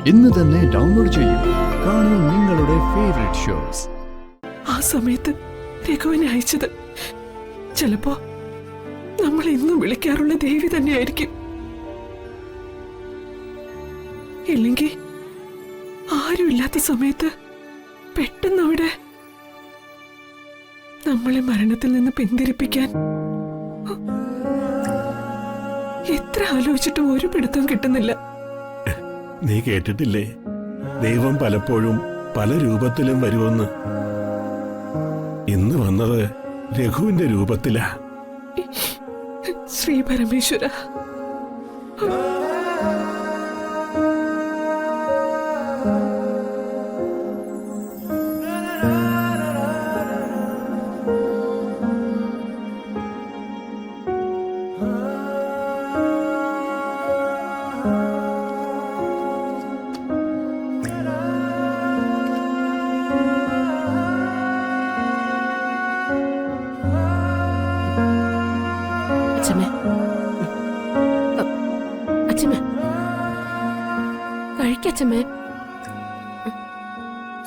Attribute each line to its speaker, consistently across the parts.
Speaker 1: ഇന്ന് തന്നെ ഡൗൺലോഡ് ചെയ്യൂ. കാണൂ നിങ്ങളുടെ ഫേവറേറ്റ് ഷോസ്.
Speaker 2: ആ സമയത്ത് രഘുവിനെ അയച്ചത് ചിലപ്പോ നമ്മൾ ഇന്നും വിളിക്കാറുള്ള ദേവി തന്നെയായിരിക്കും. ഇല്ലെങ്കിൽ ആരുമില്ലാത്ത സമയത്ത് പെട്ടെന്ന് അവിടെ നമ്മളെ മരണത്തിൽ നിന്ന് പിന്തിരിപ്പിക്കാൻ എത്ര ആലോചിച്ചിട്ടും ഒരു പിടുത്തം കിട്ടുന്നില്ല.
Speaker 3: നീ കേട്ടിട്ടില്ലേ, ദൈവം പലപ്പോഴും പല രൂപത്തിലും വരുമെന്ന്? ഇന്ന് വന്നത് രഘുവിന്റെ രൂപത്തിലാ.
Speaker 2: ശ്രീ പരമേശ്വര,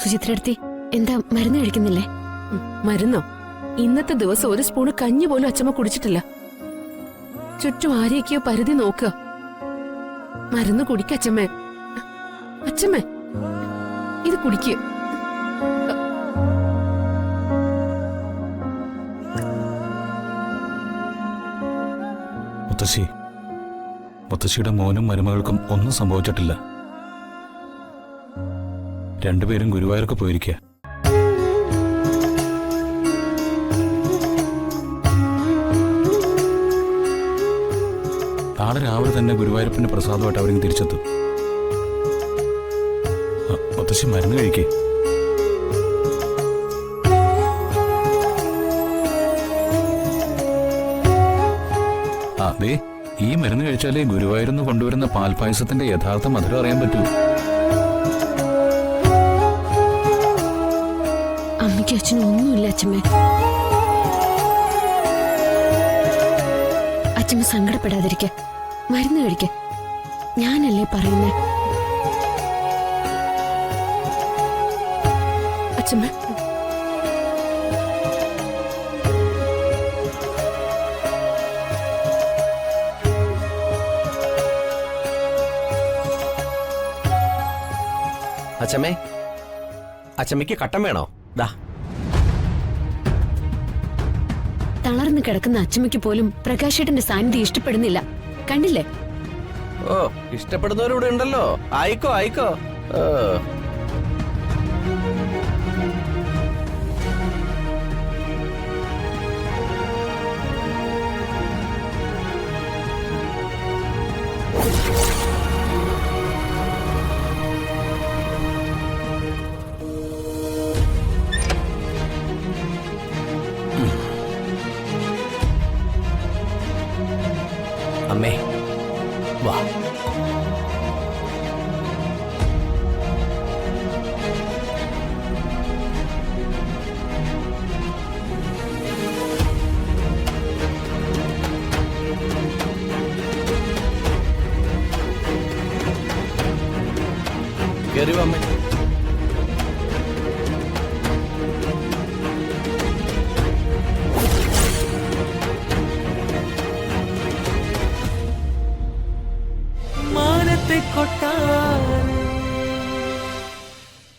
Speaker 4: സുചിത്രടുത്തി, എന്താ മരുന്ന് കഴിക്കുന്നില്ലേ?
Speaker 5: മരുന്നോ? ഇന്നത്തെ ദിവസം ഒരു സ്പൂണ് കഞ്ഞി പോലും അച്ഛമ്മ കുടിച്ചിട്ടില്ല. ചുറ്റും ആരെയൊക്കെയോ പരിധി നോക്കുക. മരുന്ന് കുടിക്ക അച്ഛമ്മേ. അച്ഛമ്മേ, ഇത് കുടിക്കുക.
Speaker 6: മുത്തശ്ശിയുടെ മോനും മരുമകൾക്കും ഒന്നും സംഭവിച്ചിട്ടില്ല. രണ്ടുപേരും ഗുരുവായൂർക്ക് പോയിരിക്കുക. നാളെ രാവിലെ തന്നെ ഗുരുവായൂരപ്പന്റെ പ്രസാദമായിട്ട് അവരിങ്ങ് തിരിച്ചെത്തും. മുത്തശ്ശി മരുന്ന് കഴിക്കേ. അതെ, ഈ മരുന്ന് കഴിച്ചാലേ ഗുരുവായൂരിന്ന് കൊണ്ടുവരുന്ന പാൽപായസത്തിന്റെ യഥാർത്ഥ മധുരം അറിയാൻ പറ്റൂ.
Speaker 4: അമ്മയ്ക്കും അച്ഛനും ഒന്നുമില്ല അച്ഛമ്മ. അച്ഛമ്മ സങ്കടപ്പെടാതിരിക്കെ, മരുന്ന് കഴിക്ക. ഞാനല്ലേ പറയുന്നേ.
Speaker 5: അച്ഛമ്മ,
Speaker 7: അച്ഛമ്മേ, അച്ഛമ്മയ്ക്ക് കട്ടൻ വേണോ? ദാ.
Speaker 4: തളർന്നു കിടക്കുന്ന അച്ഛമ്മയ്ക്ക് പോലും പ്രകാശേട്ടന്റെ സാന്നിധ്യം ഇഷ്ടപ്പെടുന്നില്ല. കണ്ടില്ലേ?
Speaker 7: ഓ, ഇഷ്ടപ്പെടുന്നവരിവിടെ ഉണ്ടല്ലോ. ആയിക്കോ ആയിക്കോ. അമ്മേ, വാ. കേറി വാ അമ്മേ.